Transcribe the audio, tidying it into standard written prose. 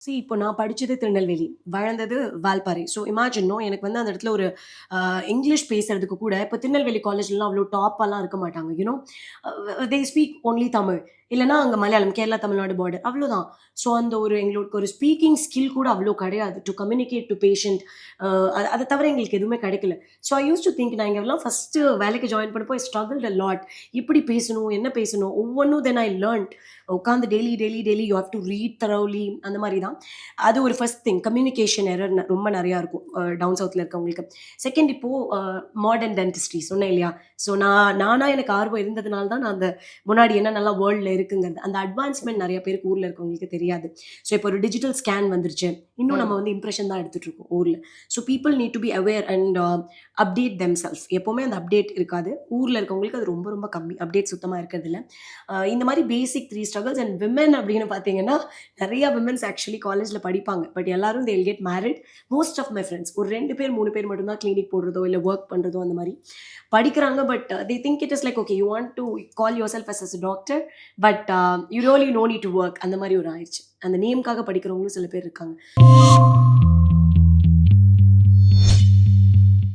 இப்போ நான் படிச்சது திருநெல்வேலி, வளர்ந்தது வால்பாறை. ஸோ இமேஜின் எனக்கு வந்து அந்த இடத்துல ஒரு இங்கிலீஷ் பேசுறதுக்கு கூட இப்போ திருநெல்வேலி காலேஜ்லலாம் அவ்ளோ டாப்பாலாம் இருக்க மாட்டாங்க. They speak only Tamil. இல்லன்னா அங்க மலையாளம், கேரளா, தமிழ்நாடு பார்டர் அவ்ளோதான். ஸோ அந்த எங்களுக்கு ஒரு ஸ்பீக்கிங் ஸ்கில் கூட அவ்ளோ கிடையாது. டூ கம்யூனிகேட் டூ பேஷண்ட் அத தவிர எங்களுக்கு எதுவுமே கிடைக்கல. So I used do think நான் இங்கலாம் ஃபர்ஸ்ட்டு வேலைக்கு ஜாயின் பண்ணப்போ ஐ ஸ்ட்ரகிள்ட் அ லாட். எப்படி பேசணும்? என்ன பேசணும்? ஒவ்வொன்னும் தென் ஐ லேர்ன்ட். உட்காந்து daily you have to read thoroughly அந்த மாரி தான். அது ஒரு ஃபர்ஸ்ட் திங். கம்யூனிகேஷன் எரர் ரொம்ப நெறையா இருக்கும். டவுன் சவுத்ல இருக்கவங்களுக்கு. செகண்ட் இப்போ மாடர்ன் டென்டிஸ்ட்ரி சொன்னேன் இல்லையா? ஸோ நானா எனக்கு ஆர்வம் இருந்ததுனால தான் நான் அந்த முன்னாடி என்னென்னலாம் வேர்ல்ட்ல இருக்குங்கிறது. அந்த அட்வான்ஸ்மென்ட் நெறைய பேருக்கு ஊர்ல இருக்கவங்களுக்கு தெரியாது. ஸோ இப்போ ஒரு டிஜிட்டல் ஸ்கேன் வந்துருச்சு. இன்னும் நம்ம ம். வந்து இம்ப்ரஷன் தான் எடுத்துட்டு இருக்கோம் ஊர்ல. So people need to be aware and update themselves. எப்பவுமே அந்த அப்டேட் இருக்காது. ஊர்ல இருக்கவங்களுக்கு அது ரொம்ப ரொம்ப கம்மி. அப்டேட் சுத்தமா இருக்கிறதில்ல. இந்த மாரி பேசிக் 3 ஸ்ட்ரகிள்ஸ் அண்ட் விமென் அப்படின்னு பார்த்தீங்கன்னா, நெறைய விமென்ஸ் ஆக்சுவலி காலேஜ்ல படிப்பாங்க. பட் எல்லாரும் they'll get married. Most of my friends ஒரு 2 பேர், 3 பேர் மட்டும் தான் கிளினிக் போடுறதோ, இல்ல வொர்க் பண்றதோ அந்த மாரி படிக்கிறாங்க. But they think it is like okay you want to call yourself as a doctor but you really no need to work அந்த மாரி ஒரு ஆயிருச்சு. அந்த நேம்க்காக படிக்கிறவங்களும் சில பேர் இருக்காங்க.